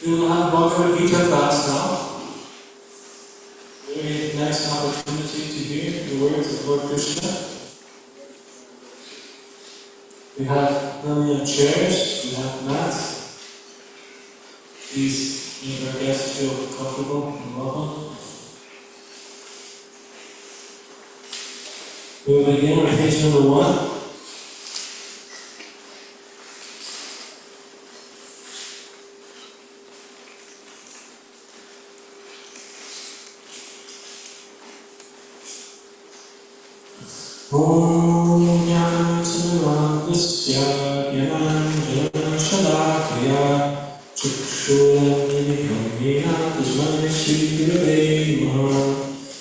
We will have Bhagavad Gita class now. Very nice opportunity to hear the words of Lord Krishna. We have plenty of chairs, we have mats. Please make our guests feel comfortable and welcome. We will begin with page number 1. Om Yanatamandasya Gyananjana Shalakaya Chukshuranilikam Yena Tasmai Shri Gurave Namaha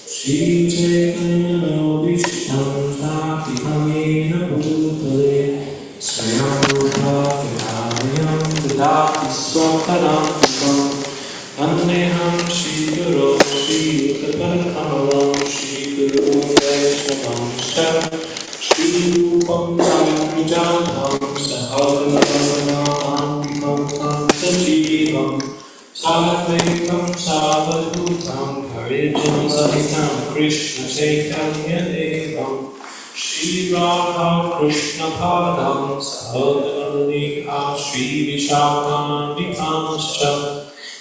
Shri Chaitanya Vishtam Satikam Yena Bhutale Swayam Rupa Vidhanayam Vidati Swakaram Vandeham Shri Guru Shri Uttaparamalam Shri Guru Vaishnavam Shri Rupam Samvijanam Saharanam Sajivam Sadvaitam Savadhutam Harijam Sahitam Krishna Chaitanya Devam Shri Radha Krishna Padam Sahadalika Shri Vishakam Vikamscha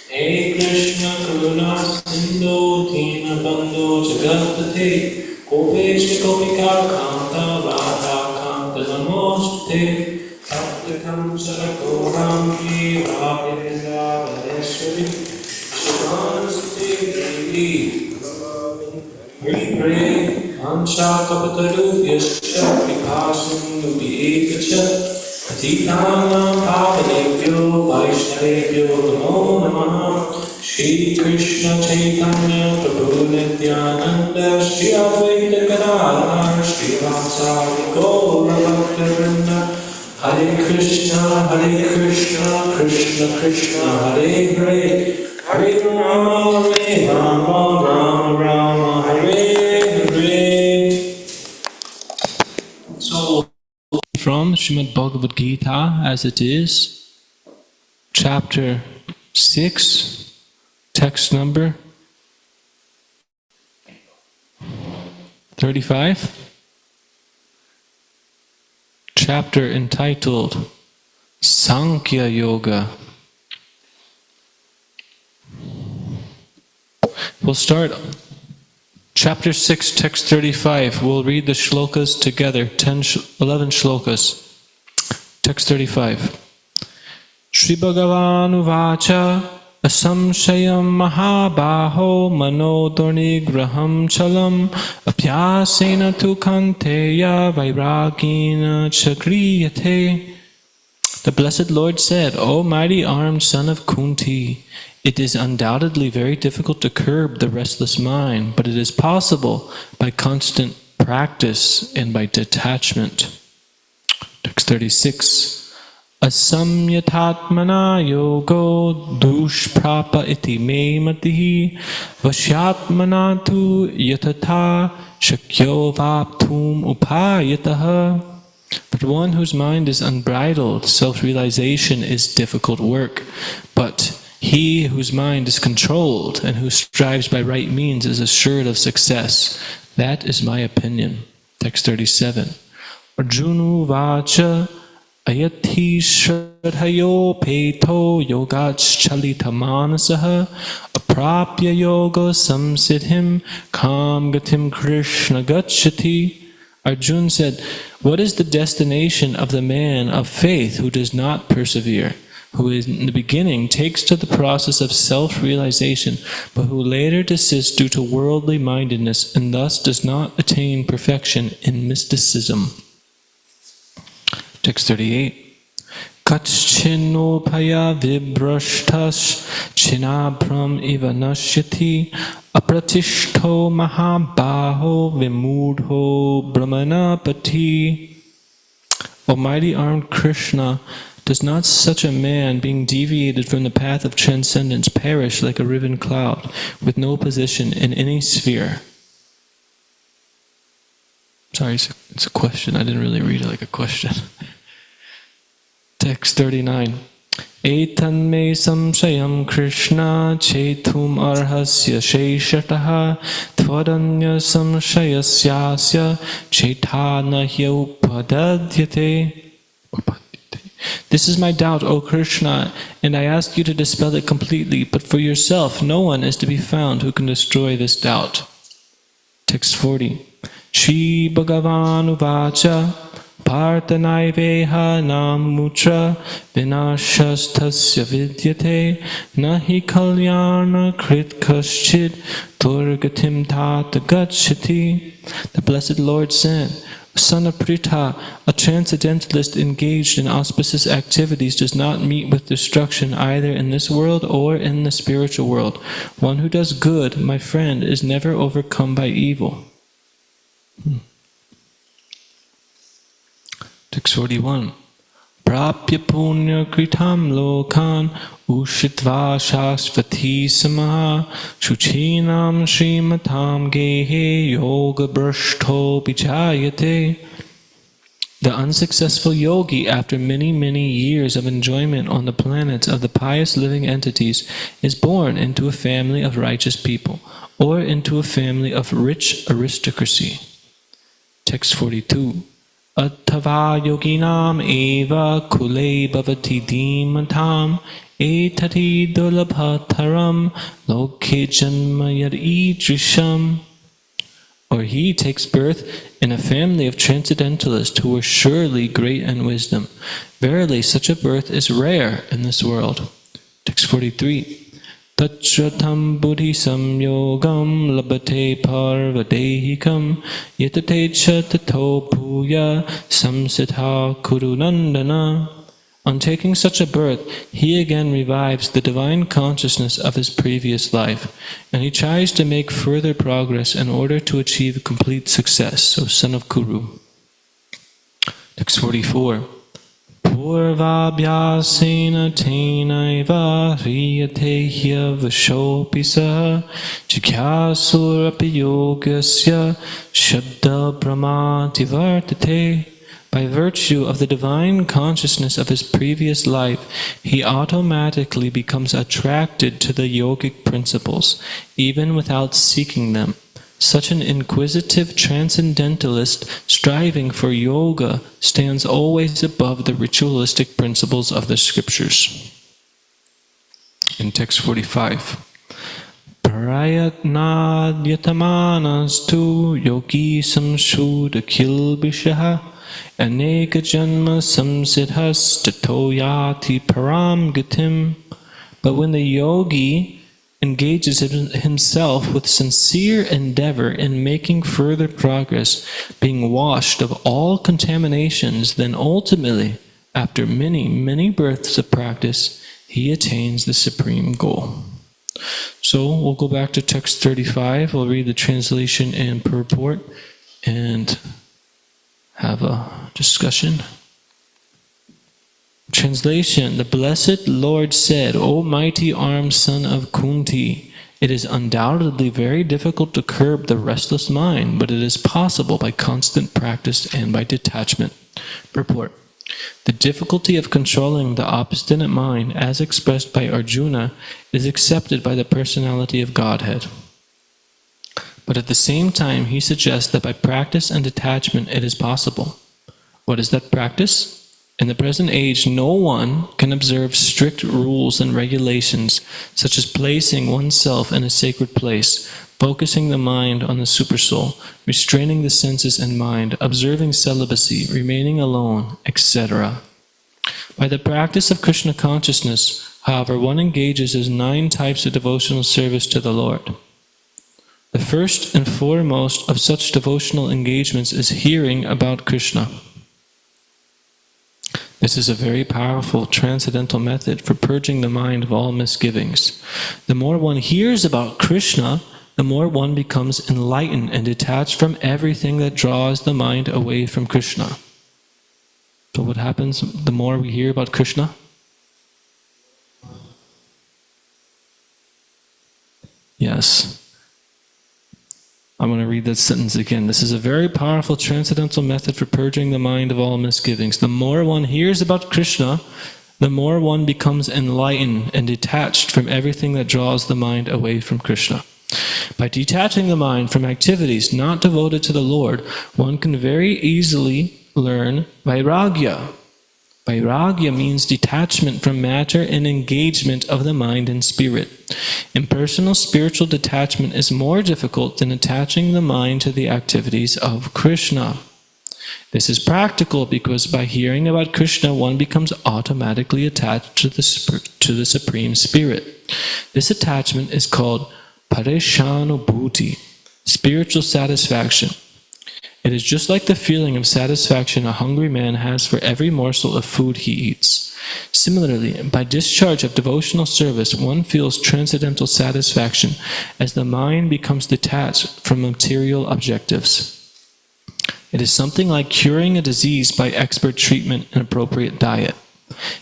Hey Krishna Karuna Sindhu Dina Bandhu Jagatpate Kopeshta Kopika Kanta Radha Kanta Namostate Tapta Advaitam Sarakoram Radhindra Radeshwari Shivanasti Devi Hare Hare Amsha Kapataru Yasha Vipasam Ekacha Patitanam Pavanebhyo Vaishnavebhyo Namo Namaha Shri Krishna Chaitanya Prabhu Nityananda Shri Advaita Gadadhar Shri Vasari Gaura Bhaktivinoda Hare Krishna Krishna Krishna Hare Hare Hare Rama Rama Rama Hare Hare. So from Srimad Bhagavad Gita as it is, chapter 6, text number 35, chapter entitled Sankhya Yoga. We'll start chapter 6, text 35. We'll read the shlokas together, 11 shlokas. Text 35. Shri Bhagavan Uvacha Asamshayam Mahabaho Manodornigraham Chalam Apyasena tu Kanteya Vairagina Chakriyate. The Blessed Lord said, O mighty armed son of Kunti, it is undoubtedly very difficult to curb the restless mind, but it is possible by constant practice and by detachment. Text 36. Asamyatatmana yogo dushprapa iti me matihi vashyatmana tu yatata shakyo vaptum upayataha. But one whose mind is unbridled, self-realization is difficult work. But he whose mind is controlled and who strives by right means is assured of success. That is my opinion. Text 37. Arjunu vacha ayati shradhayo peto yogach chalita manasaha aprapya yoga samsiddhim kam gatim Krishna gacchati. Arjuna said, what is the destination of the man of faith who does not persevere, who in the beginning takes to the process of self-realization, but who later desists due to worldly mindedness and thus does not attain perfection in mysticism? Text 38. Kachchinopaya vibrashtas chinabram iva nashyati apratishto mahabaho vimudho brahmanapati. O mighty armed Krishna, does not such a man, being deviated from the path of transcendence, perish like a riven cloud, with no position in any sphere? Sorry, it's a question. I didn't really read it like a question. Text 39. Etan me samshayam Krishna chetum arhasya sheshataha tvadanya samshayasyasya chetana hyaupadadhyate. This is my doubt, O Krishna, and I ask you to dispel it completely, but for yourself no one is to be found who can destroy this doubt. Text 40. Shri Bhagavan Uvacha Parthanaiveha namutra vinashastasya vidyate nahi kalyana krit kaschid durgatim tata gacchati. The Blessed Lord said, Son of Pritha, a transcendentalist engaged in auspicious activities does not meet with destruction either in this world or in the spiritual world. One who does good, my friend, is never overcome by evil. Text 41. Prapya punya kritam lokan ushitva shashvati samaha shuchinam shrimatam gehe yoga brashto bichayate. The unsuccessful yogi, after many years of enjoyment on the planets of the pious living entities, is born into a family of righteous people or into a family of rich aristocracy. Text 42. Attava yoginam eva kule bhavati dhimatam etati dulabhataram loke janma yad idrisham. or he takes birth in a family of transcendentalists who were surely great in wisdom. Verily, such a birth is rare in this world. Text 43. Tachratam buddhi samyogam labate parvadehikam yatate cha tato bhuya samsitha kurunandana. On taking such a birth, he again revives the divine consciousness of his previous life, and he tries to make further progress in order to achieve complete success, so son of Kuru. Text 44. Purvabhyasena tenaiva hriyate hyavashopi saha jigyasurapi yogasya shabda brahmati vartate. By virtue of the divine consciousness of his previous life, he automatically becomes attracted to the yogic principles, even without seeking them. Such an inquisitive transcendentalist striving for yoga stands always above the ritualistic principles of the scriptures. In text 45. Prayatnad yatamanastu yogi samshuddha kilbishaha aneka janma samsidhas tatoyati param gatim. But when the yogi engages himself with sincere endeavor in making further progress, being washed of all contaminations, then ultimately, after many, many births of practice, he attains the supreme goal. So we'll go back to text 35. We'll read the translation and purport and have a discussion. Translation. The Blessed Lord said, O mighty armed son of Kunti, it is undoubtedly very difficult to curb the restless mind, but it is possible by constant practice and by detachment. Purport. The difficulty of controlling the obstinate mind, as expressed by Arjuna, is accepted by the personality of Godhead. But at the same time, he suggests that by practice and detachment it is possible. What is that practice? In the present age, no one can observe strict rules and regulations, such as placing oneself in a sacred place, focusing the mind on the supersoul, restraining the senses and mind, observing celibacy, remaining alone, etc. By the practice of Krishna consciousness, however, one engages in 9 types of devotional service to the Lord. The first and foremost of such devotional engagements is hearing about Krishna. This is a very powerful transcendental method for purging the mind of all misgivings. The more one hears about Krishna, the more one becomes enlightened and detached from everything that draws the mind away from Krishna. So what happens the more we hear about Krishna? Yes. I'm going to read that sentence again. This is a very powerful transcendental method for purging the mind of all misgivings. The more one hears about Krishna, the more one becomes enlightened and detached from everything that draws the mind away from Krishna. By detaching the mind from activities not devoted to the Lord, one can very easily learn vairagya. Vairagya means detachment from matter and engagement of the mind and spirit. Impersonal spiritual detachment is more difficult than attaching the mind to the activities of Krishna. This is practical because by hearing about Krishna, one becomes automatically attached to the Supreme Spirit. This attachment is called parishanubhuti, spiritual satisfaction. It is just like the feeling of satisfaction a hungry man has for every morsel of food he eats. Similarly, by discharge of devotional service, one feels transcendental satisfaction as the mind becomes detached from material objectives. It is something like curing a disease by expert treatment and appropriate diet.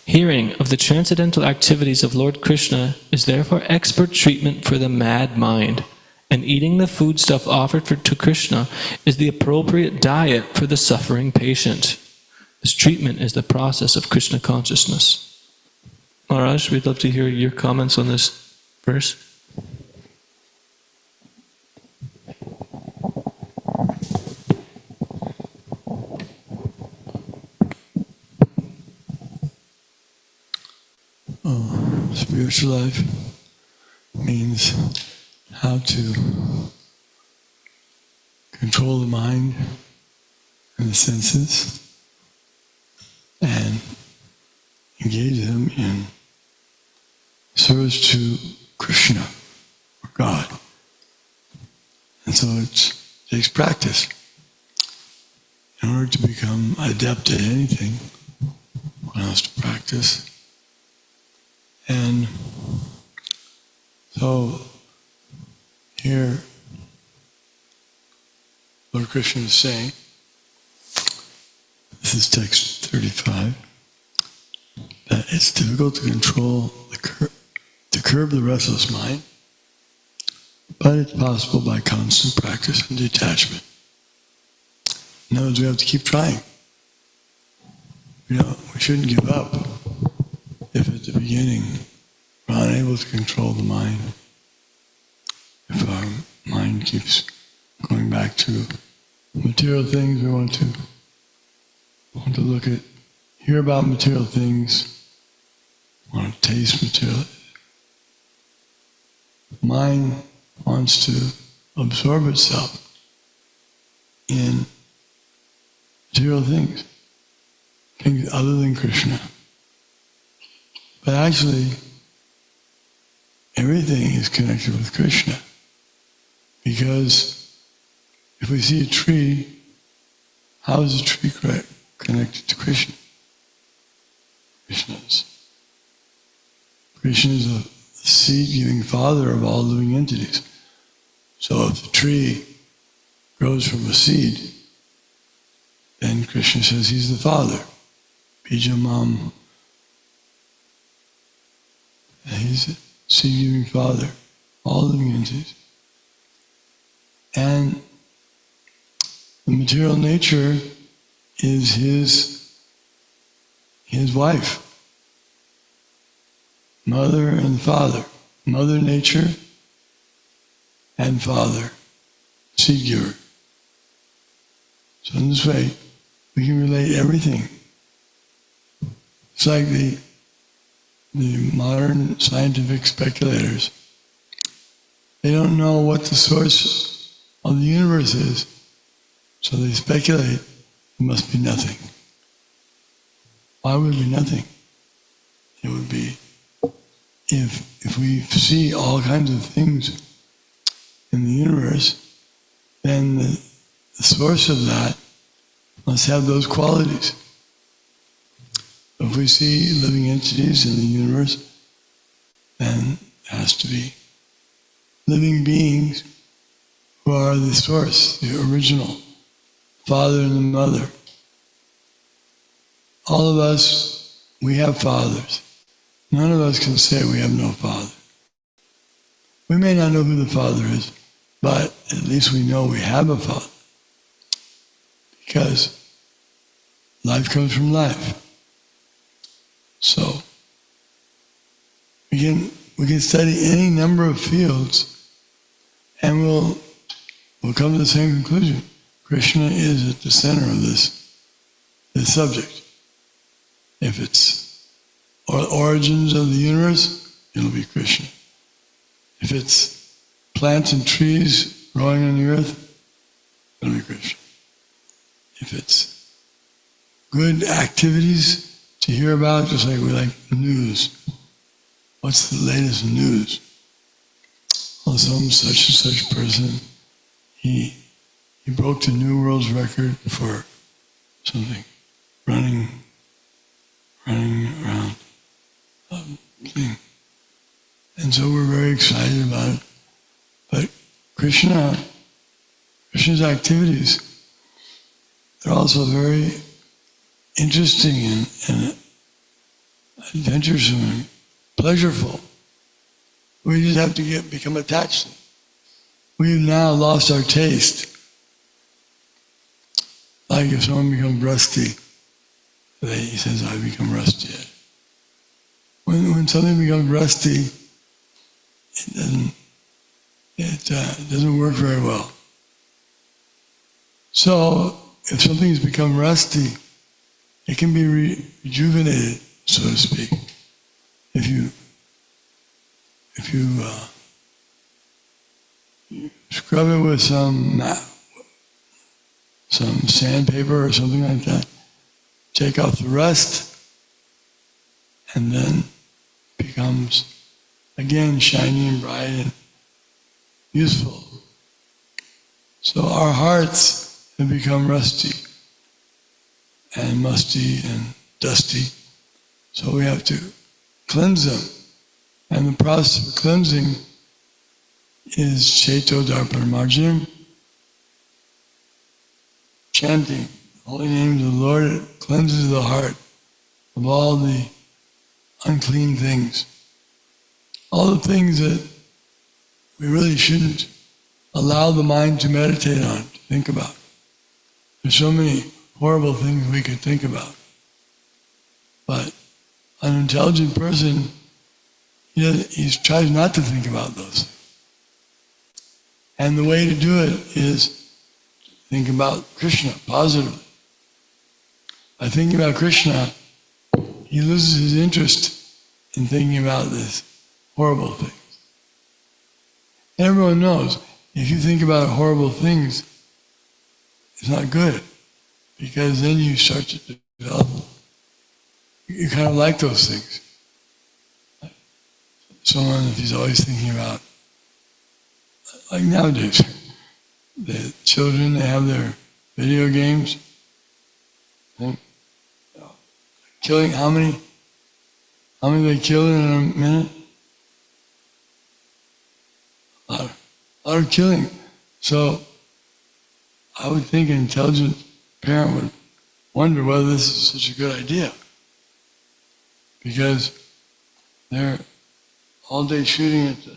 Hearing of the transcendental activities of Lord Krishna is therefore expert treatment for the mad mind. And eating the foodstuff offered to Krishna is the appropriate diet for the suffering patient. This treatment is the process of Krishna consciousness. Maharaj, we'd love to hear your comments on this verse. Spiritual life means how to control the mind and the senses and engage them in service to Krishna, or God. And so it takes practice. In order to become adept at anything, one has to practice. And so here, Lord Krishna is saying, this is text 35, that it's difficult to control to curb the restless mind, but it's possible by constant practice and detachment. In other words, we have to keep trying. We shouldn't give up if at the beginning we're unable to control the mind. If our mind keeps going back to material things, we want to look at, hear about material things, want to taste material. Mind wants to absorb itself in material things other than Krishna. But actually, everything is connected with Krishna. Because if we see a tree, how is the tree connected to Krishna? Krishna is the seed-giving father of all living entities. So if the tree grows from a seed, then Krishna says he's the father. Bijamam. He's the seed-giving father, all living entities. And the material nature is his wife, mother and father. Mother nature and father, seed giver. So in this way, we can relate everything. It's like the modern scientific speculators. They don't know what the source of the universe is, so they speculate it must be nothing. Why would it be nothing? It would be if we see all kinds of things in the universe, then the source of that must have those qualities. If we see living entities in the universe, then it has to be living beings who are the source, the original, father and the mother. All of us, we have fathers. None of us can say we have no father. We may not know who the father is, but at least we know we have a father. Because life comes from life. So we can study any number of fields and we'll come to the same conclusion. Krishna is at the center of this subject. If it's origins of the universe, it'll be Krishna. If it's plants and trees growing on the earth, it'll be Krishna. If it's good activities to hear about, just like we like the news. What's the latest news? Well, some such and such person, he broke the new world's record for something, running around thing. And so we're very excited about it. But Krishna's activities, they're also very interesting and adventuresome and pleasurable. We just have to become attached. We've now lost our taste. Like if someone becomes rusty, he says, "I become rusty." When something becomes rusty, it doesn't work very well. So if something's become rusty, it can be rejuvenated, so to speak. If you scrub it with some some sandpaper or something like that, take off the rust, and then becomes again shiny and bright and useful. So our hearts have become rusty and musty and dusty, so we have to cleanse them. And the process of cleansing is Cheto Darpana Marjanam, chanting the holy names of the Lord. It cleanses the heart of all the unclean things, all the things that we really shouldn't allow the mind to meditate on, to think about. There's so many horrible things we could think about. But an intelligent person, he tries not to think about those things. And the way to do it is think about Krishna positively. By thinking about Krishna, he loses his interest in thinking about this horrible things. Everyone knows, if you think about horrible things, it's not good, because then you start to develop, you kind of like those things. Someone, if he's always thinking about, like nowadays, the children, they have their video games, killing, how many they kill in a minute? A lot of killing. So I would think an intelligent parent would wonder whether this is such a good idea, because they're all day shooting at the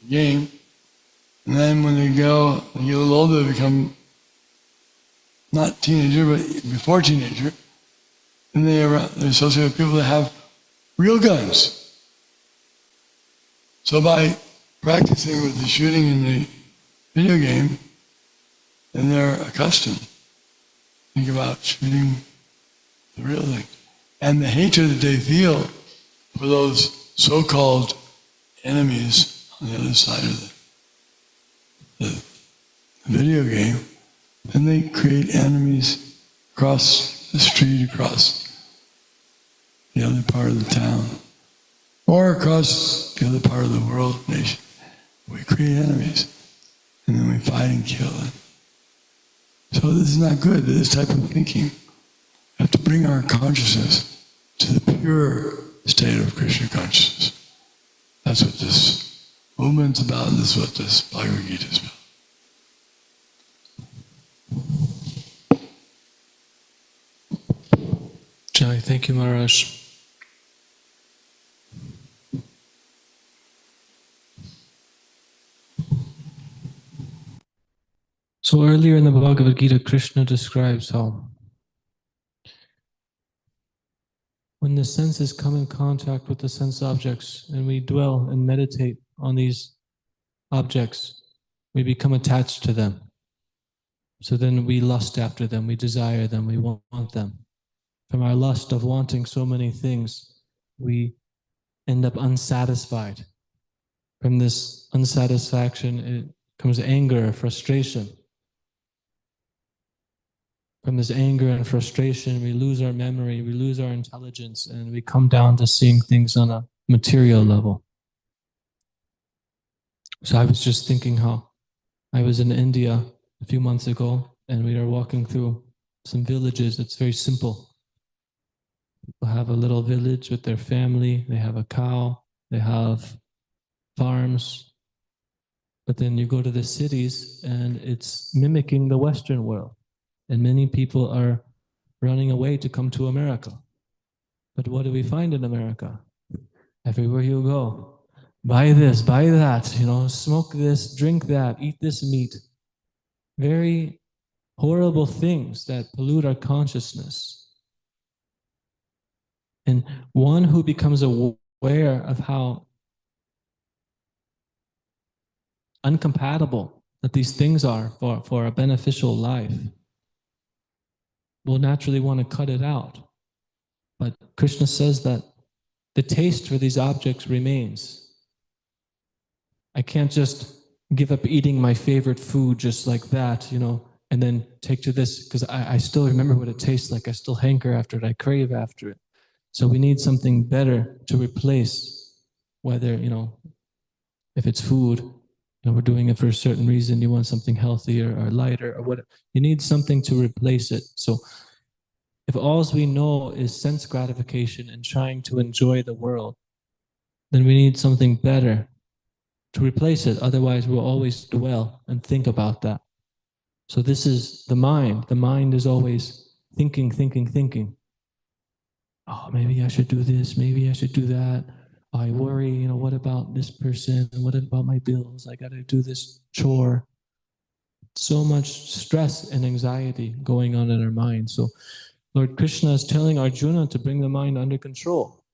game, and then when they get a little older, they become not teenager, but before teenager, and they're associated with people that have real guns. So by practicing with the shooting in the video game, then they're accustomed. Think about shooting the real thing. And the hatred that they feel for those so-called enemies on the other side of the video game, then they create enemies across the street, across the other part of the town, or across the other part of the world, nation. We create enemies, and then we fight and kill them. So this is not good, this type of thinking. We have to bring our consciousness to the pure state of Krishna consciousness. That's what this movement's about, and this is what this Bhagavad Gita is about. Jai, thank you, Maharaj. So earlier in the Bhagavad Gita, Krishna describes how when the senses come in contact with the sense objects and we dwell and meditate on these objects, we become attached to them. So then we lust after them, we desire them, we want them. From our lust of wanting so many things, we end up unsatisfied. From this unsatisfaction, it comes anger, frustration. From this anger and frustration, we lose our memory, we lose our intelligence, and we come down to seeing things on a material level. So I was just thinking how I was in India a few months ago, and we were walking through some villages. It's very simple. People have a little village with their family, they have a cow, they have farms. But then you go to the cities, and it's mimicking the Western world. And many people are running away to come to America. But what do we find in America? Everywhere you go, buy this, buy that, smoke this, drink that, eat this meat. Very horrible things that pollute our consciousness. And one who becomes aware of how uncompatible that these things are for a beneficial life will naturally want to cut it out. But Krishna says that the taste for these objects remains. I can't just give up eating my favorite food just like that, and then take to this, because I still remember what it tastes like. I still hanker after it. I crave after it. So we need something better to replace, whether, if it's food, we're doing it for a certain reason. You want something healthier or lighter or whatever. You need something to replace it. So if all we know is sense gratification and trying to enjoy the world, then we need something better to replace it. Otherwise, we'll always dwell and think about that. So this is the mind. The mind is always thinking, thinking, thinking. Oh, maybe I should do this. Maybe I should do that. I worry, what about this person? What about my bills? I got to do this chore. So much stress and anxiety going on in our mind. So Lord Krishna is telling Arjuna to bring the mind under control.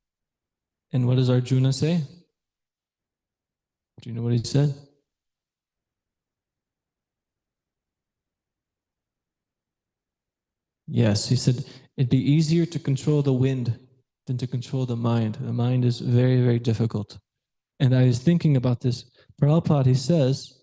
And what does Arjuna say? Do you know what he said? Yes, he said, it'd be easier to control the wind than to control the mind. The mind is very, very difficult. And I was thinking about this. Prabhupada, he says,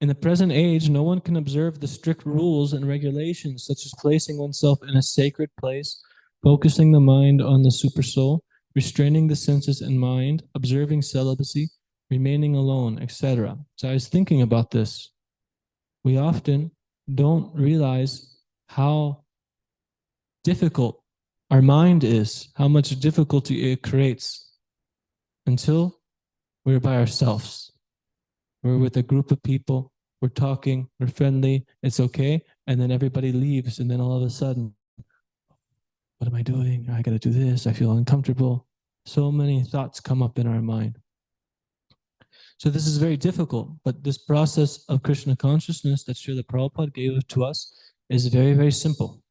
in the present age, no one can observe the strict rules and regulations, such as placing oneself in a sacred place, focusing the mind on the supersoul, restraining the senses and mind, observing celibacy, remaining alone, etc. So I was thinking about this. We often don't realize how difficult our mind is, how much difficulty it creates until we're by ourselves. We're with a group of people, we're talking, we're friendly, it's okay, and then everybody leaves, and then all of a sudden, what am I doing? I gotta do this, I feel uncomfortable. So many thoughts come up in our mind. So this is very difficult, but this process of Krishna consciousness that Srila Prabhupada gave to us is very, very simple.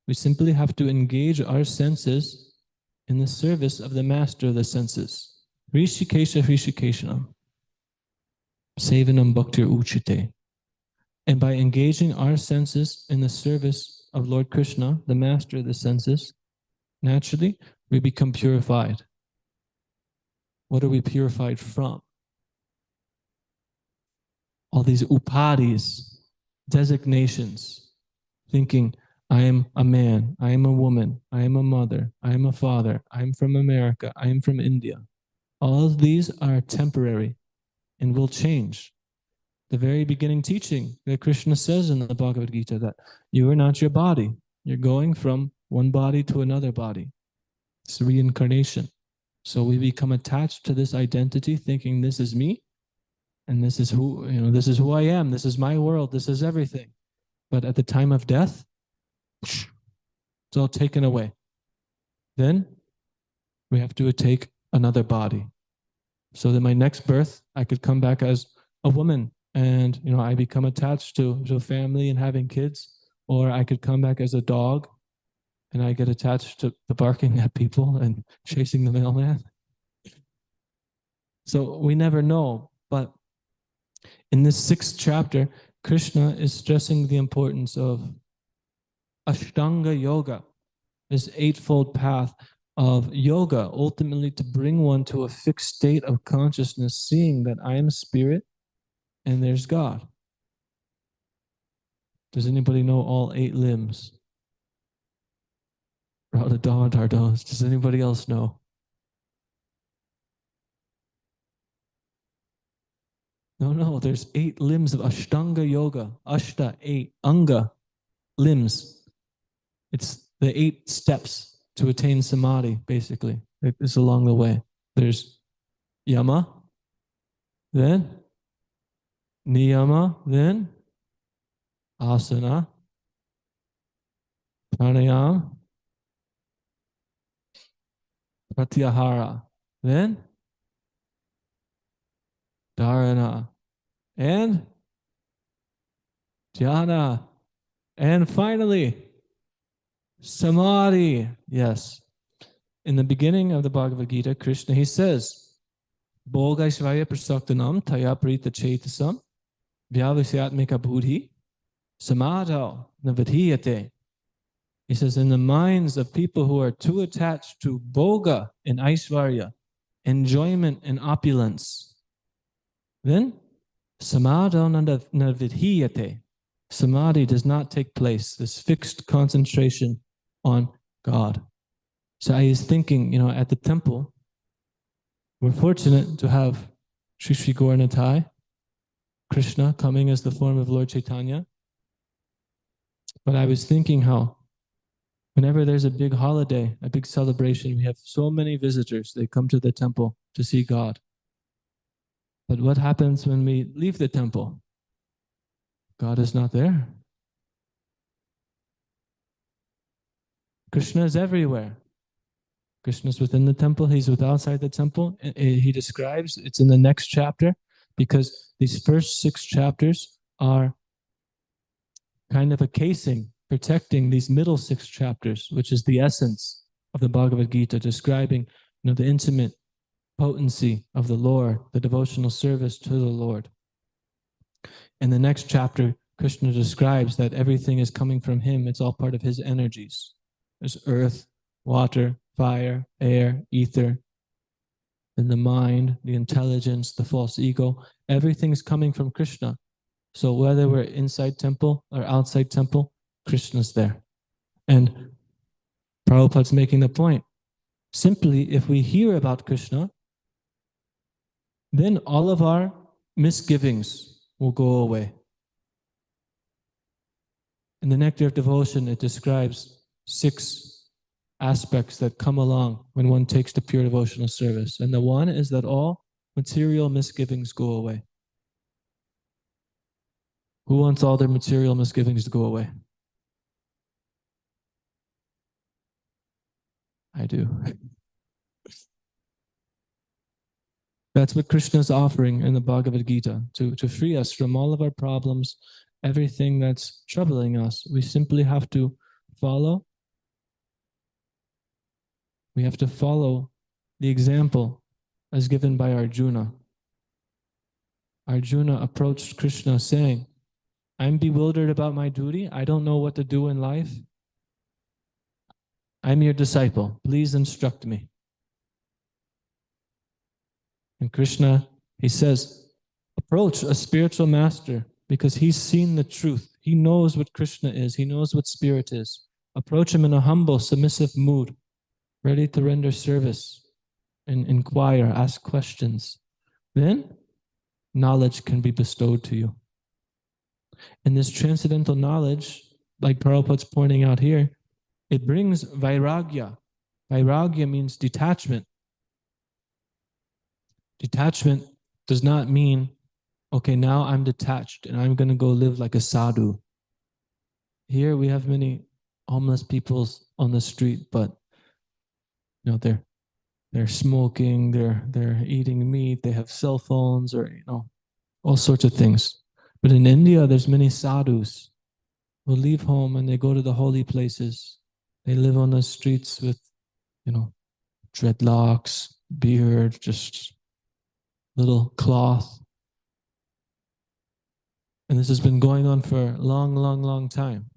We simply have to engage our senses in the service of the master of the senses. Rishikesha Rishikeshanam. Sevanam Bhaktir Uchite. And by engaging our senses in the service of Lord Krishna, the master of the senses, naturally we become purified. What are we purified from? All these upadis, designations, thinking, I am a man, I am a woman, I am a mother, I am a father, I am from America, I am from India. All of these are temporary and will change. The very beginning teaching that Krishna says in the Bhagavad Gita that you are not your body. You're going from one body to another body. It's reincarnation. So we become attached to this identity thinking this is me and this is who, this is who I am. This is my world. This is everything. But at the time of death, it's all taken away. Then we have to take another body. So that my next birth, I could come back as a woman and I become attached to a family and having kids, or I could come back as a dog and I get attached to barking at people and chasing the mailman. So we never know, but in this 6th chapter, Krishna is stressing the importance of Ashtanga Yoga, this 8-fold path of yoga, ultimately to bring one to a fixed state of consciousness, seeing that I am spirit and there's God. Does anybody know all 8 limbs? Does anybody else know? No, there's 8 limbs of Ashtanga Yoga. Ashta, 8, Anga, limbs. It's the 8 steps to attain samadhi, basically. It's along the way. There's yama, then niyama, then asana, pranayama, pratyahara, then dharana, and jhana, and finally samadhi. Yes. In the beginning of the Bhagavad Gita, Krishna, he says, Bhogaishvaya prasaktanam taya prita chetasam vyavasyatmika buddhi samadho navadhiyate. He says, in the minds of people who are too attached to bhoga and aishvarya, enjoyment and opulence, then Samadho na vidhiyate. Samadhi does not take place, this fixed concentration on God. So I was thinking, at the temple, we're fortunate to have Sri Sri Gauranatai, Krishna coming as the form of Lord Chaitanya. But I was thinking how whenever there's a big holiday, a big celebration, we have so many visitors. They come to the temple to see God. But what happens when we leave the temple? God is not there. Krishna is everywhere. Krishna is within the temple. He's outside the temple. He describes, it's in the next chapter, because these first 6 chapters are kind of a casing protecting these middle 6 chapters, which is the essence of the Bhagavad Gita, describing the intimate potency of the Lord, the devotional service to the Lord. In the next chapter, Krishna describes that everything is coming from him. It's all part of his energies. There's earth, water, fire, air, ether, and the mind, the intelligence, the false ego. Everything's coming from Krishna. So whether we're inside temple or outside temple, Krishna's there. And Prabhupada's making the point. Simply, if we hear about Krishna, then all of our misgivings will go away. In the Nectar of Devotion, it describes 6 aspects that come along when one takes to pure devotional service. And the one is that all material misgivings go away. Who wants all their material misgivings to go away? I do. That's what Krishna is offering in the Bhagavad Gita, to free us from all of our problems, everything that's troubling us. We simply have to follow. We have to follow the example as given by Arjuna. Arjuna approached Krishna saying, I'm bewildered about my duty. I don't know what to do in life. I'm your disciple. Please instruct me. And Krishna, he says, approach a spiritual master because he's seen the truth. He knows what Krishna is. He knows what spirit is. Approach him in a humble, submissive mood, ready to render service and inquire, ask questions. Then knowledge can be bestowed to you. And this transcendental knowledge, like Prabhupada's pointing out here, it brings vairagya. Vairagya means detachment. Detachment does not mean, okay, now I'm detached and I'm going to go live like a sadhu. Here we have many homeless people on the street, but they're smoking, they're eating meat, they have cell phones, or all sorts of things. But in India, there's many sadhus who leave home and they go to the holy places. They live on the streets with, dreadlocks, beard, just little cloth. And this has been going on for a long, long, long time.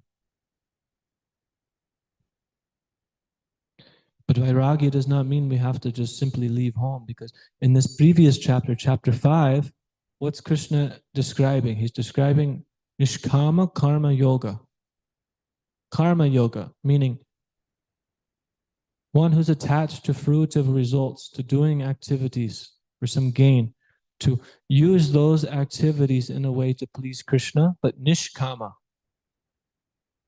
But vairagya does not mean we have to just simply leave home, because in this previous chapter, chapter 5, what's Krishna describing? He's describing nishkama karma yoga. Karma yoga, meaning one who's attached to fruitive results, to doing activities for some gain, to use those activities in a way to please Krishna, but nishkama,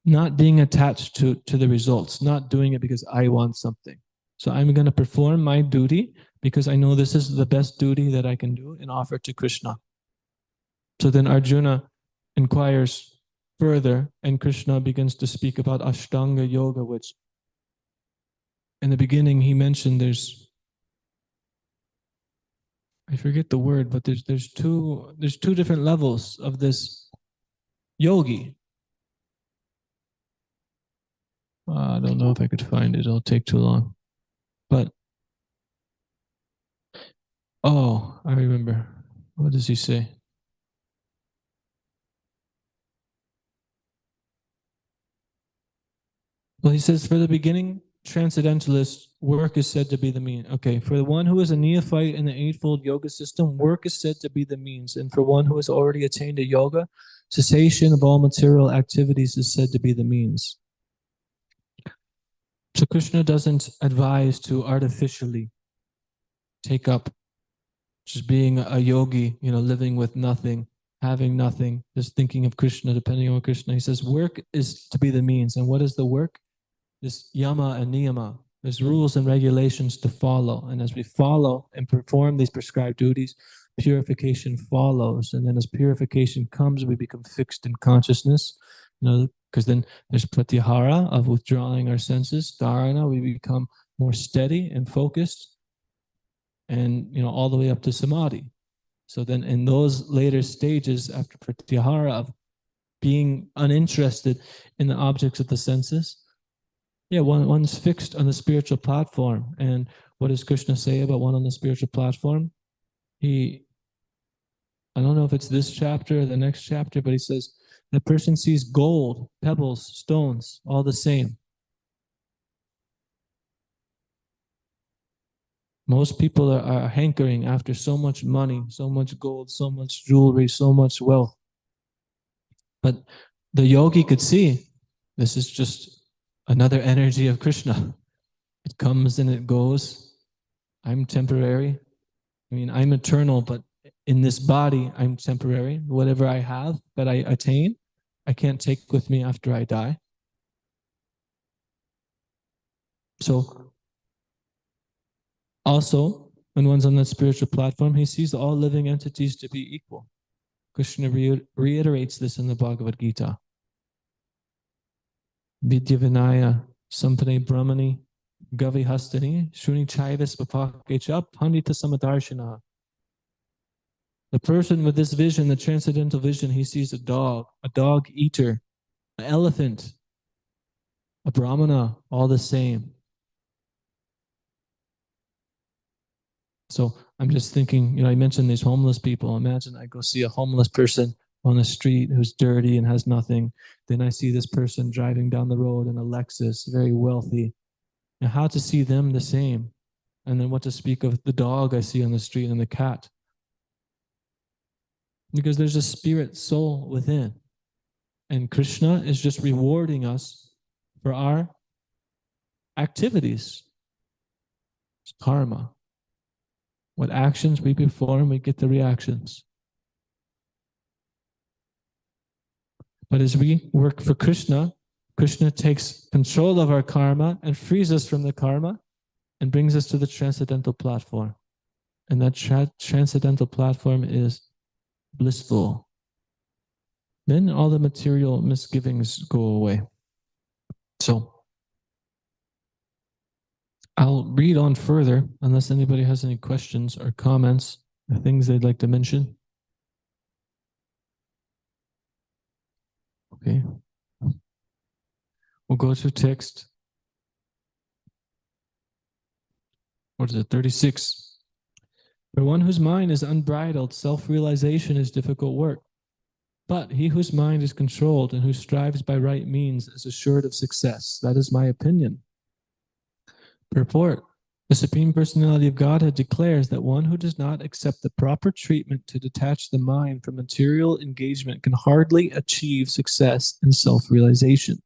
not being attached to the results, not doing it because I want something. So I'm going to perform my duty because I know this is the best duty that I can do and offer to Krishna. So then Arjuna inquires further, and Krishna begins to speak about Ashtanga Yoga, which in the beginning he mentioned I forget the word, but there's two different levels of this yogi. I don't know if I could find it. It'll take too long. But, I remember. What does he say? Well, he says, for the beginning transcendentalist, work is said to be the mean. Okay, for the one who is a neophyte in the Eightfold Yoga system, work is said to be the means. And for one who has already attained a yoga, cessation of all material activities is said to be the means. So Krishna doesn't advise to artificially take up just being a yogi, living with nothing, having nothing, just thinking of Krishna, depending on Krishna. He says work is to be the means. And what is the work? This yama and niyama. There's rules and regulations to follow. And as we follow and perform these prescribed duties, purification follows. And then as purification comes, we become fixed in consciousness. Because then there's pratyahara of withdrawing our senses. Dharana, we become more steady and focused. And all the way up to samadhi. So then in those later stages after pratyahara of being uninterested in the objects of the senses, one's fixed on the spiritual platform. And what does Krishna say about one on the spiritual platform? I don't know if it's this chapter or the next chapter, but he says, the person sees gold, pebbles, stones, all the same. Most people are hankering after so much money, so much gold, so much jewelry, so much wealth. But the yogi could see, this is just another energy of Krishna. It comes and it goes. I'm temporary. I'm eternal, but in this body, I'm temporary. Whatever I have that I attain, I can't take with me after I die. So, also, when one's on the spiritual platform, he sees all living entities to be equal. Krishna reiterates this in the Bhagavad Gita. Vidya Vinaya, Sampane Brahmani, Gavi Hastani, Shuni Chaidas Vapakecha, Pandita Samadarshana. The person with this vision, the transcendental vision, he sees a dog eater, an elephant, a brahmana, all the same. So I'm just thinking, I mentioned these homeless people. Imagine I go see a homeless person on the street who's dirty and has nothing. Then I see this person driving down the road in a Lexus, very wealthy. And how to see them the same? And then what to speak of the dog I see on the street and the cat? Because there's a spirit soul within. And Krishna is just rewarding us for our activities. It's karma. What actions we perform, we get the reactions. But as we work for Krishna, Krishna takes control of our karma and frees us from the karma and brings us to the transcendental platform. And that transcendental platform is blissful. Then all the material misgivings go away. So I'll read on further, unless anybody has any questions or comments, or things they'd like to mention. Okay. We'll go to text. What is it? 36. For one whose mind is unbridled, self-realization is difficult work. But he whose mind is controlled and who strives by right means is assured of success. That is my opinion. Purport. The Supreme Personality of Godhead declares that one who does not accept the proper treatment to detach the mind from material engagement can hardly achieve success in self-realization.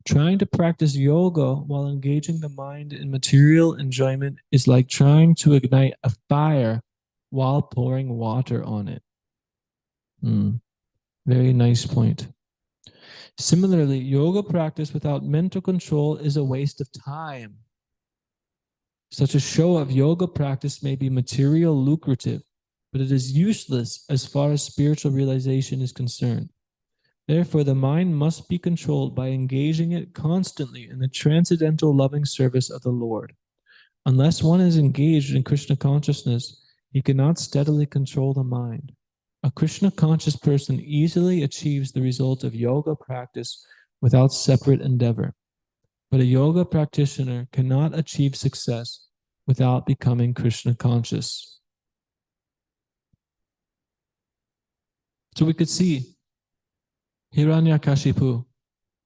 Trying to practice yoga while engaging the mind in material enjoyment is like trying to ignite a fire while pouring water on it. Very nice point. Similarly, yoga practice without mental control is a waste of time. Such a show of yoga practice may be material lucrative, but it is useless as far as spiritual realization is concerned. Therefore, the mind must be controlled by engaging it constantly in the transcendental loving service of the Lord. Unless one is engaged in Krishna consciousness, he cannot steadily control the mind. A Krishna conscious person easily achieves the result of yoga practice without separate endeavor. But a yoga practitioner cannot achieve success without becoming Krishna conscious. So we could see Hiranyakashipu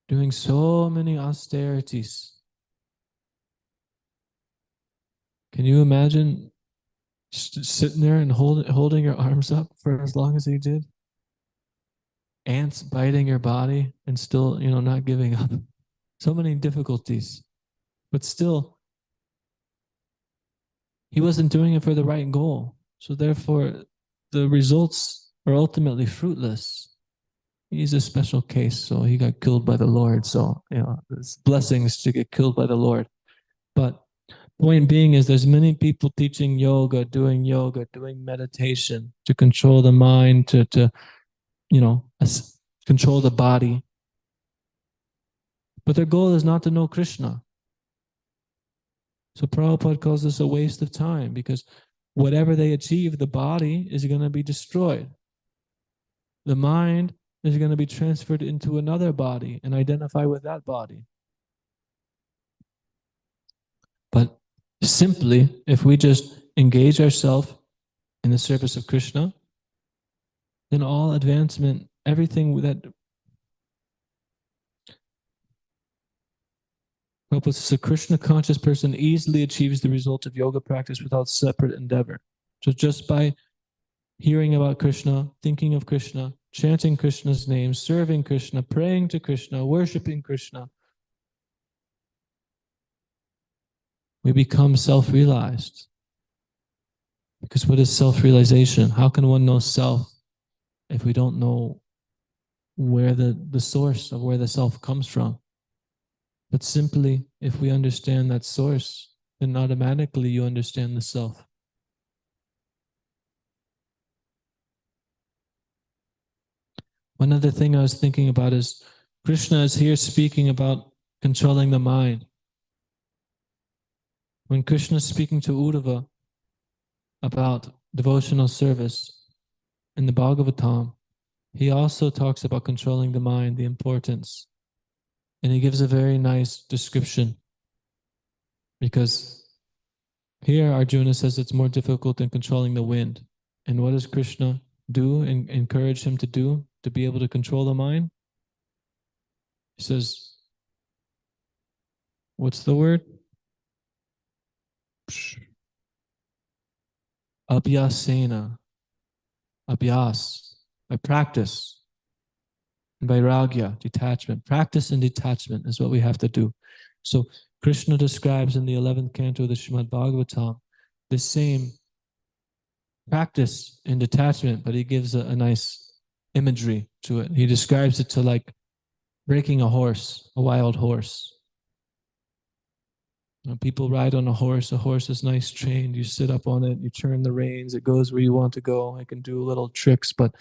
doing so many austerities. Can you imagine sitting there and holding your arms up for as long as he did? Ants biting your body and still, not giving up. So many difficulties. But still, he wasn't doing it for the right goal. So therefore, the results are ultimately fruitless. He's a special case, so he got killed by the Lord. So, it's blessings to get killed by the Lord. But point being is there's many people teaching yoga, doing meditation to control the mind, to control the body. But their goal is not to know Krishna. So Prabhupada calls this a waste of time because whatever they achieve, the body is going to be destroyed. The mind is going to be transferred into another body and identify with that body. But simply, if we just engage ourselves in the service of Krishna, then all advancement, everything that Prabhupada says, a Krishna conscious person easily achieves the result of yoga practice without separate endeavor. So just by hearing about Krishna, thinking of Krishna, chanting Krishna's name, serving Krishna, praying to Krishna, worshiping Krishna, we become self-realized. Because what is self-realization? How can one know self if we don't know where the source of where the self comes from? But simply, if we understand that source, then automatically you understand the self. One other thing I was thinking about is Krishna is here speaking about controlling the mind. When Krishna is speaking to Uddhava about devotional service in the Bhagavatam, he also talks about controlling the mind, the importance. And he gives a very nice description because here Arjuna says it's more difficult than controlling the wind. And what does Krishna do and encourage him to do to be able to control the mind? He says, what's the word? Abhyasena. Abhyas. By practice. And vairagya, detachment. Practice and detachment is what we have to do. So Krishna describes in the 11th canto of the Srimad Bhagavatam the same practice and detachment, but he gives a nice imagery to it. He describes it to like breaking a horse, a wild horse. When people ride on a horse is nice trained. You sit up on it, you turn the reins, it goes where you want to go. It can do little tricks, but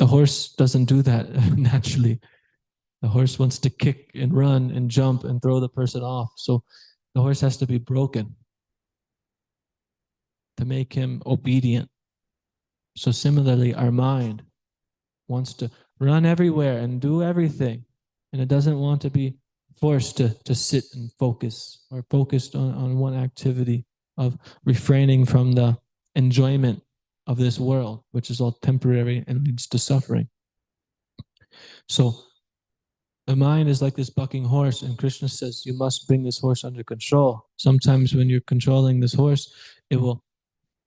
the horse doesn't do that naturally. The horse wants to kick and run and jump and throw the person off. So the horse has to be broken to make him obedient. So similarly, our mind wants to run everywhere and do everything. And it doesn't want to be forced to sit and focus or focused on one activity of refraining from the enjoyment of this world, which is all temporary and leads to suffering. So the mind is like this bucking horse, and Krishna says you must bring this horse under control. Sometimes when you're controlling this horse, it will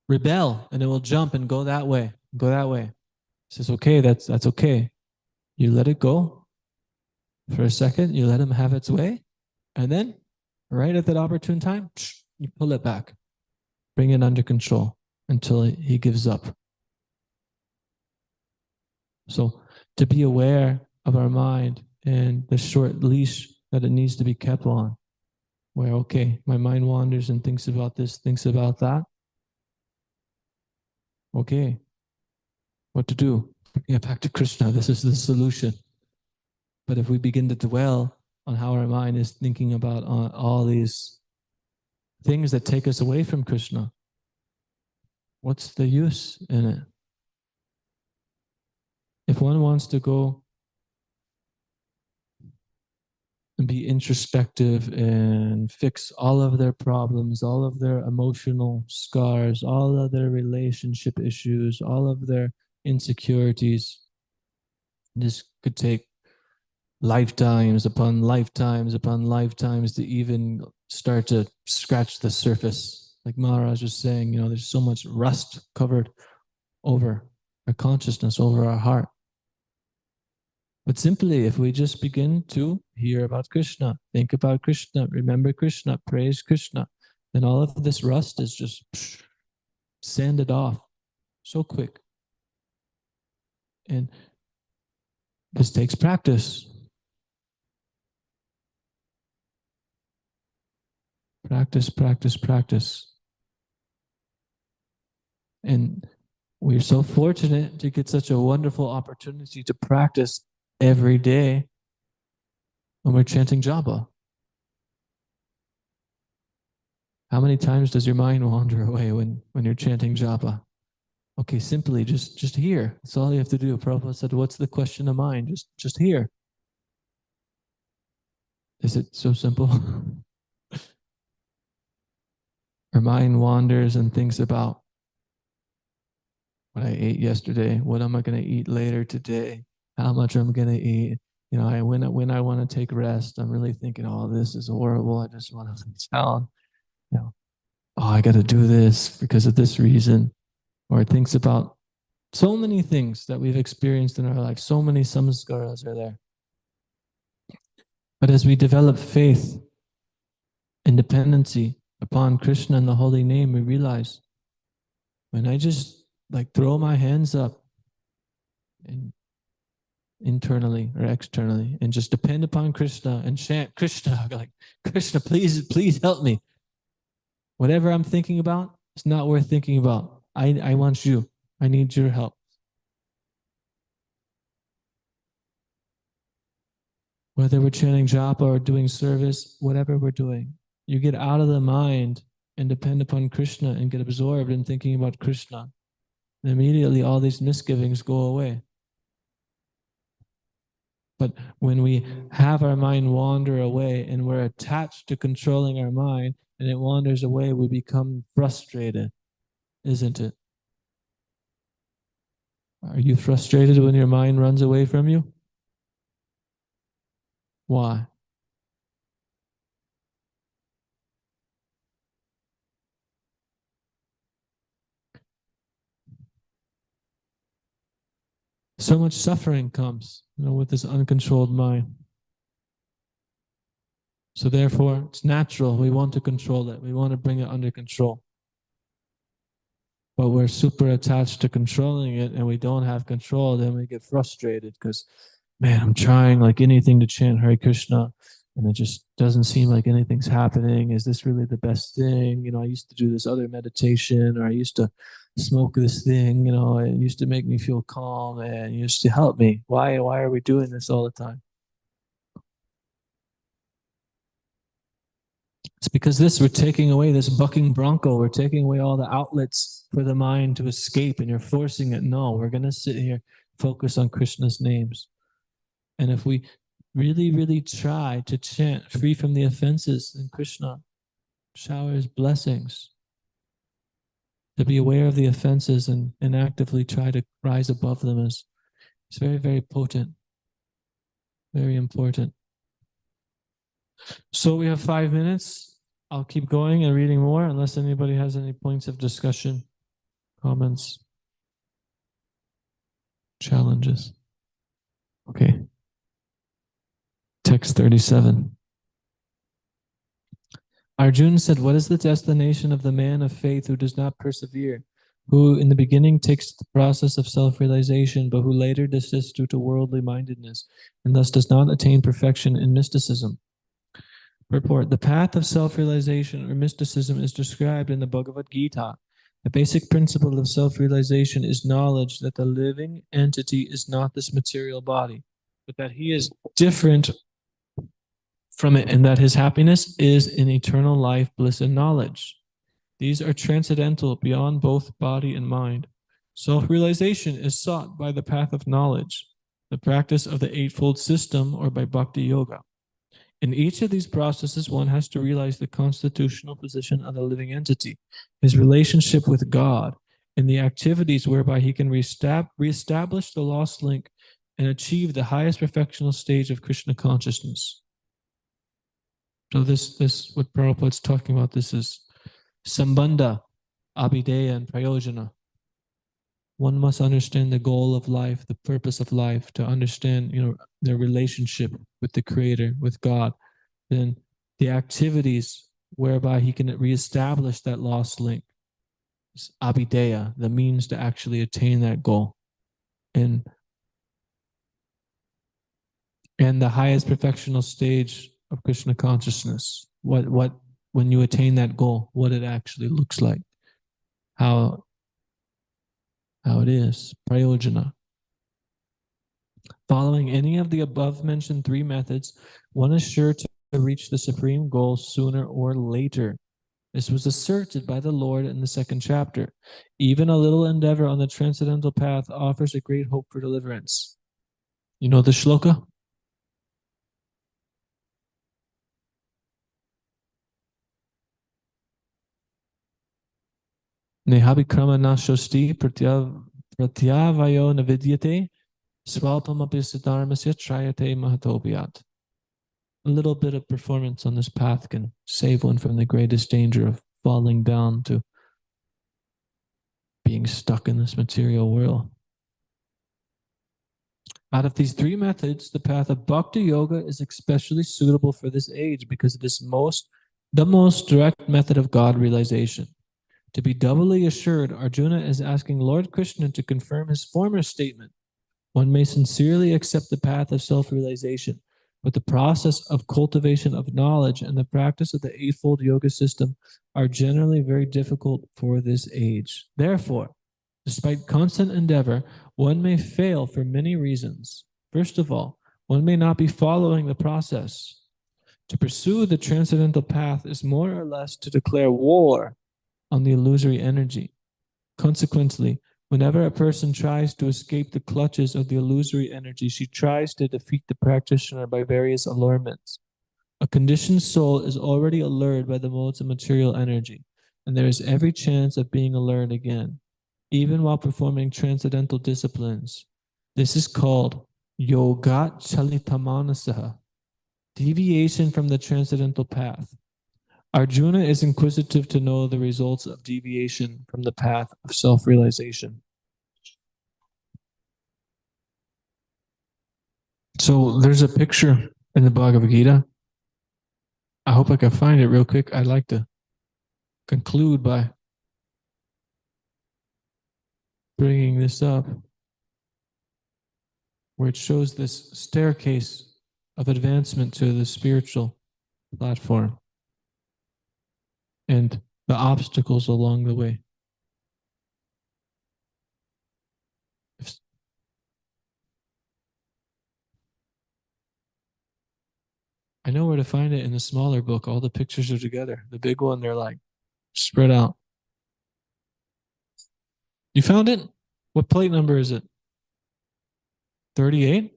rebel and it will jump and go that way, go that way. He says, okay, that's okay. You let it go for a second, you let him have its way, and then right at that opportune time, you pull it back, bring it under control until he gives up. So to be aware of our mind and the short leash that it needs to be kept on, where, okay, my mind wanders and thinks about this, thinks about that. Okay, what to do? Bring it back to Krishna. This is the solution. But if we begin to dwell on how our mind is thinking about all these things that take us away from Krishna, what's the use in it? If one wants to go and be introspective and fix all of their problems, all of their emotional scars, all of their relationship issues, all of their insecurities, this could take lifetimes upon lifetimes upon lifetimes to even start to scratch the surface Like Maharaj was saying, there's so much rust covered over our consciousness, over our heart. But simply, if we just begin to hear about Krishna, think about Krishna, remember Krishna, praise Krishna, then all of this rust is just sanded off so quick. And this takes practice. Practice, practice, practice. And we're so fortunate to get such a wonderful opportunity to practice every day when we're chanting japa. How many times does your mind wander away when you're chanting japa? Okay, simply just hear. That's all you have to do. Prabhupada said, what's the question of mind? Just hear. Is it so simple? Our mind wanders and thinks about what I ate yesterday. What am I going to eat later today? How much I'm going to eat? When I want to take rest, I'm really thinking, oh, this is horrible. I just want to lay down. Oh, I got to do this because of this reason. Or it thinks about so many things that we've experienced in our life. So many samskaras are there. But as we develop faith and dependency upon Krishna and the holy name, we realize when I just throw my hands up and internally or externally and just depend upon Krishna and chant Krishna, like, Krishna, please help me. Whatever I'm thinking about, it's not worth thinking about. I want you. I need your help. Whether we're chanting japa or doing service, whatever we're doing, you get out of the mind and depend upon Krishna and get absorbed in thinking about Krishna. And immediately all these misgivings go away. But when we have our mind wander away and we're attached to controlling our mind and it wanders away, we become frustrated, isn't it? Are you frustrated when your mind runs away from you? Why? So much suffering comes, with this uncontrolled mind. So therefore, it's natural. We want to control it. We want to bring it under control. But we're super attached to controlling it and we don't have control. Then we get frustrated because, man, I'm trying like anything to chant Hare Krishna and it just doesn't seem like anything's happening. Is this really the best thing? I used to do this other meditation, or I used to smoke this thing, it used to make me feel calm and it used to help me. Why are we doing this all the time? It's because we're taking away this bucking bronco. We're taking away all the outlets for the mind to escape, and you're forcing it. No, we're going to sit here, focus on Krishna's names. And if we really, really try to chant free from the offenses, then Krishna showers blessings. To be aware of the offenses and actively try to rise above them is very, very potent, very important. So we have 5 minutes. I'll keep going and reading more unless anybody has any points of discussion, comments, challenges. Okay. Text 37. Arjuna said, what is the destination of the man of faith who does not persevere, who in the beginning takes the process of self-realization, but who later desists due to worldly mindedness, and thus does not attain perfection in mysticism? Purport: the path of self-realization or mysticism is described in the Bhagavad Gita. The basic principle of self-realization is knowledge that the living entity is not this material body, but that he is different from it and that his happiness is in eternal life, bliss, and knowledge. These are transcendental beyond both body and mind. Self-realization is sought by the path of knowledge, the practice of the Eightfold System, or by Bhakti Yoga. In each of these processes, one has to realize the constitutional position of the living entity, his relationship with God, and the activities whereby he can reestablish the lost link and achieve the highest perfectional stage of Krishna consciousness. So this what Prabhupada's talking about, this is Sambandha, Abhideya, and Prayojana. One must understand the goal of life, the purpose of life, to understand, their relationship with the Creator, with God. Then the activities whereby he can reestablish that lost link. Abhideya, the means to actually attain that goal. And the highest perfectional stage of Krishna consciousness. What when you attain that goal, what it actually looks like, how it is, prayojana. Following any of the above mentioned three methods, one is sure to reach the supreme goal sooner or later. This was asserted by the Lord in the second chapter. Even a little endeavor on the transcendental path offers a great hope for deliverance. You know the shloka? Nehabikrama nashosti pratyavayo navidyate swalpamapi siddharmasya trayate mahatobhyat. A little bit of performance on this path can save one from the greatest danger of falling down to being stuck in this material world. Out of these three methods, the path of Bhakti Yoga is especially suitable for this age because it is the most direct method of God realization. To be doubly assured, Arjuna is asking Lord Krishna to confirm his former statement. One may sincerely accept the path of self-realization, but the process of cultivation of knowledge and the practice of the Eightfold Yoga system are generally very difficult for this age. Therefore, despite constant endeavor, one may fail for many reasons. First of all, one may not be following the process. To pursue the transcendental path is more or less to declare war on the illusory energy. Consequently, whenever a person tries to escape the clutches of the illusory energy, she tries to defeat the practitioner by various allurements. A conditioned soul is already allured by the modes of material energy, and there is every chance of being allured again, even while performing transcendental disciplines. This is called yogat chalitamanasaha, deviation from the transcendental path. Arjuna is inquisitive to know the results of deviation from the path of self-realization. So there's a picture in the Bhagavad Gita. I hope I can find it real quick. I'd like to conclude by bringing this up, where it shows this staircase of advancement to the spiritual platform and the obstacles along the way. I know where to find it in the smaller book. All the pictures are together. The big one, they're like spread out. You found it? What plate number is it? 38?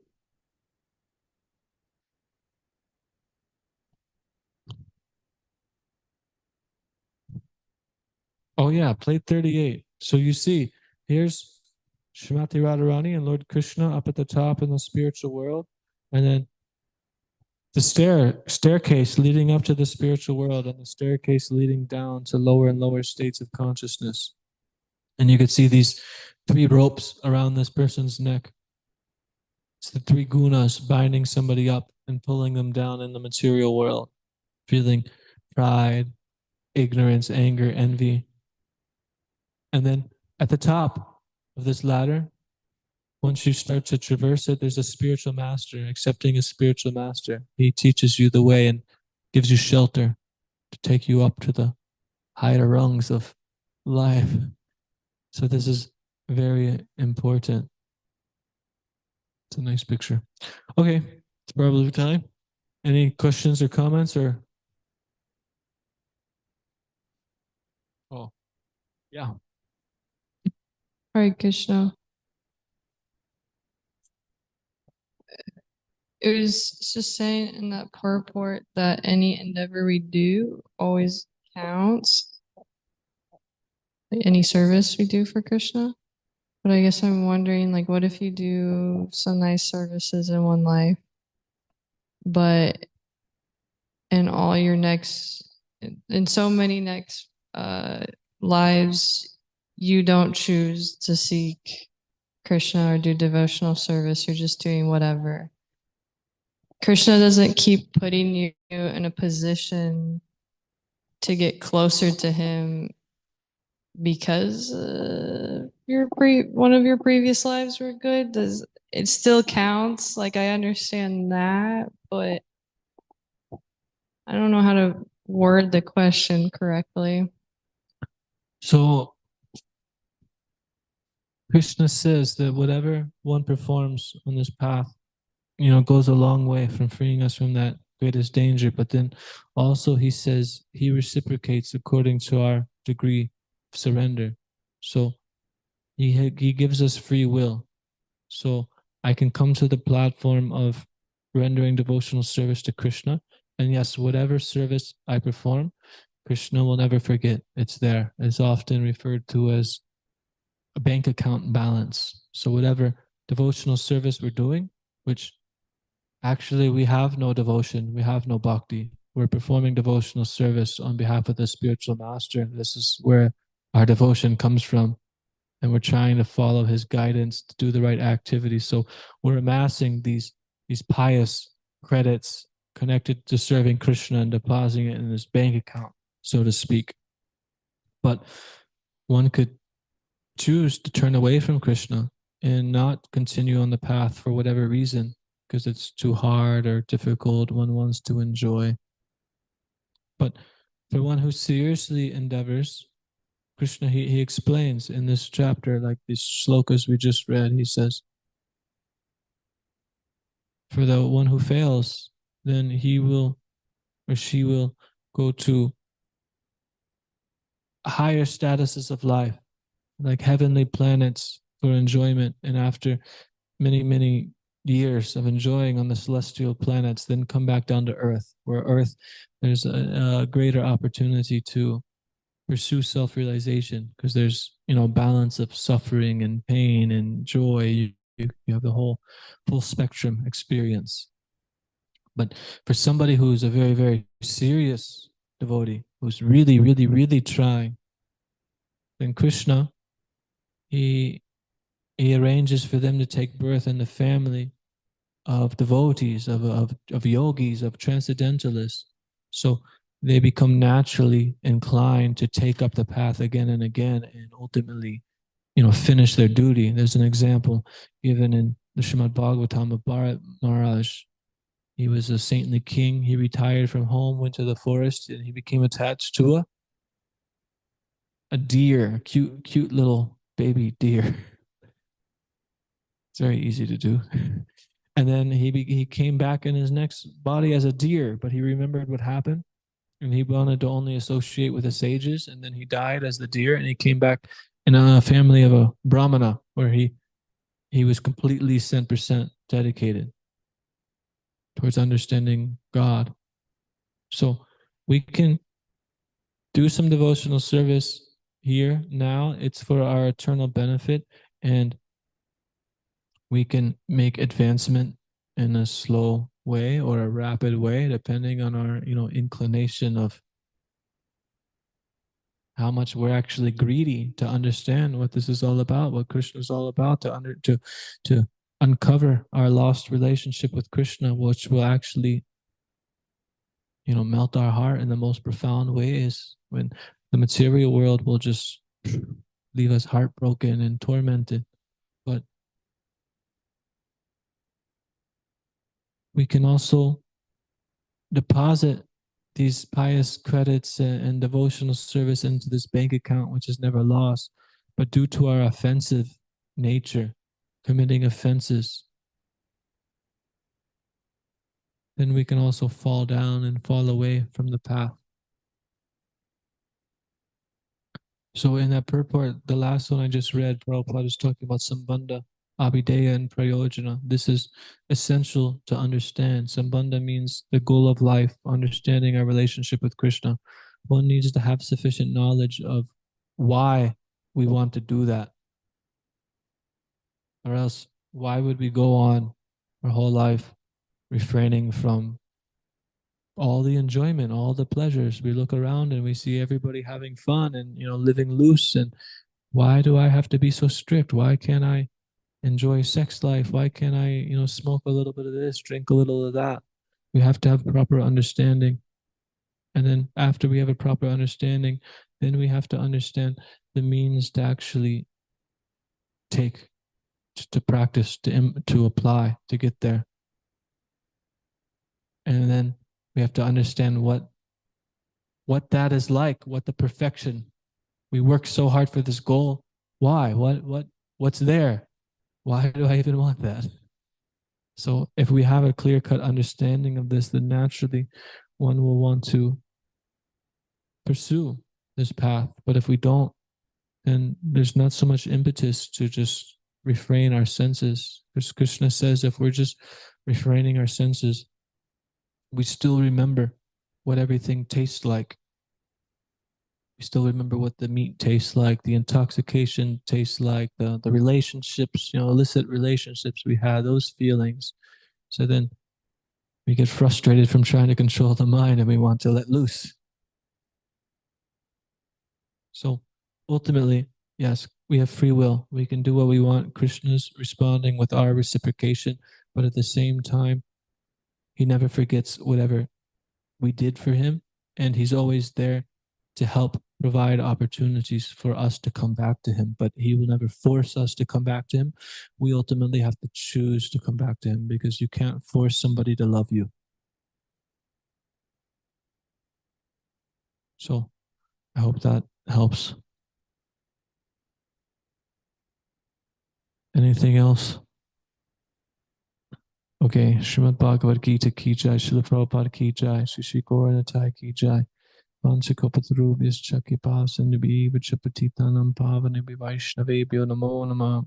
Oh yeah, plate 38. So you see, here's Srimati Radharani and Lord Krishna up at the top in the spiritual world, and then the staircase leading up to the spiritual world, and the staircase leading down to lower and lower states of consciousness. And you could see these three ropes around this person's neck. It's the three gunas binding somebody up and pulling them down in the material world, feeling pride, ignorance, anger, envy. And then at the top of this ladder, once you start to traverse it, there's a spiritual master. Accepting a spiritual master, he teaches you the way and gives you shelter to take you up to the higher rungs of life. So this is very important. It's a nice picture. Okay, it's probably time. Any questions or comments or? Oh, yeah. Hare Krishna. It was just saying in that purport that any endeavor we do always counts. Like any service we do for Krishna. But I guess I'm wondering, like, what if you do some nice services in one life, but in all your in so many next lives, you don't choose to seek Krishna or do devotional service. You're just doing whatever. Krishna doesn't keep putting you in a position to get closer to him because one of your previous lives were good. Does it still counts? Like I understand that, but I don't know how to word the question correctly. So Krishna says that whatever one performs on this path, goes a long way from freeing us from that greatest danger. But then also he says he reciprocates according to our degree of surrender. So he gives us free will. So I can come to the platform of rendering devotional service to Krishna. And yes, whatever service I perform, Krishna will never forget. It's there. It's often referred to as a bank account balance. So whatever devotional service we're doing, which actually we have no devotion, we have no bhakti. We're performing devotional service on behalf of the spiritual master. This is where our devotion comes from. And we're trying to follow his guidance to do the right activities. So we're amassing these pious credits connected to serving Krishna and depositing it in his bank account, so to speak. But one could choose to turn away from Krishna and not continue on the path for whatever reason, because it's too hard or difficult, one wants to enjoy. But for one who seriously endeavors, Krishna, he explains in this chapter, like these shlokas we just read, he says, for the one who fails, then he will or she will go to higher statuses of life, like heavenly planets for enjoyment. And after many, many years of enjoying on the celestial planets, then come back down to Earth, where Earth, there's a greater opportunity to pursue self-realization because there's balance of suffering and pain and joy. You have the whole full spectrum experience. But for somebody who's a very, very serious devotee, who's really, really, really trying, then Krishna, he arranges for them to take birth in the family of devotees, of yogis, of transcendentalists. So they become naturally inclined to take up the path again and again and ultimately, finish their duty. There's an example given in the Srimad Bhagavatam of Bharat Maharaj. He was a saintly king. He retired from home, went to the forest, and he became attached to a deer, a cute little baby deer. It's very easy to do. And then he came back in his next body as a deer, but he remembered what happened, and he wanted to only associate with the sages. And then he died as the deer, and he came back in a family of a brahmana, where he was completely 100% dedicated towards understanding God. So we can do some devotional service here now. It's for our eternal benefit, and we can make advancement in a slow way or a rapid way, depending on our inclination of how much we're actually greedy to understand what this is all about, what Krishna is all about, to uncover our lost relationship with Krishna, which will actually melt our heart in the most profound ways, when the material world will just leave us heartbroken and tormented. But we can also deposit these pious credits and devotional service into this bank account, which is never lost. But due to our offensive nature, committing offenses, then we can also fall down and fall away from the path. So in that purport, the last one I just read, Prabhupada is talking about Sambandha, Abhideya, and Prayojana. This is essential to understand. Sambandha means the goal of life, understanding our relationship with Krishna. One needs to have sufficient knowledge of why we want to do that. Or else, why would we go on our whole life refraining from all the enjoyment, all the pleasures. We look around and we see everybody having fun and living loose. And why do I have to be so strict? Why can't I enjoy sex life? Why can't I smoke a little bit of this, drink a little of that? We have to have proper understanding. And then after we have a proper understanding, then we have to understand the means to actually take, to practice, to apply, to get there. And then we have to understand what that is like, what the perfection. We work so hard for this goal. Why? What's there? Why do I even want that? So if we have a clear-cut understanding of this, then naturally one will want to pursue this path. But if we don't, then there's not so much impetus to just refrain our senses. Because Krishna says if we're just refraining our senses, we still remember what everything tastes like. We still remember what the meat tastes like, the intoxication tastes like, the relationships, illicit relationships we had, those feelings. So then we get frustrated from trying to control the mind and we want to let loose. So ultimately, yes, we have free will. We can do what we want. Krishna's responding with our reciprocation, but at the same time, he never forgets whatever we did for him, and he's always there to help provide opportunities for us to come back to him, but he will never force us to come back to him. We ultimately have to choose to come back to him, because you can't force somebody to love you. So I hope that helps. Anything else? Okay, Srimad Bhagavad Gita ki jai, Srila Prabhupada ki jai, Sri Sri Gauranatai ki jai. Vanchakopatruvyascha kipasindubhi vichapatitanam pavanibhi vaishnavebhyo namo namah.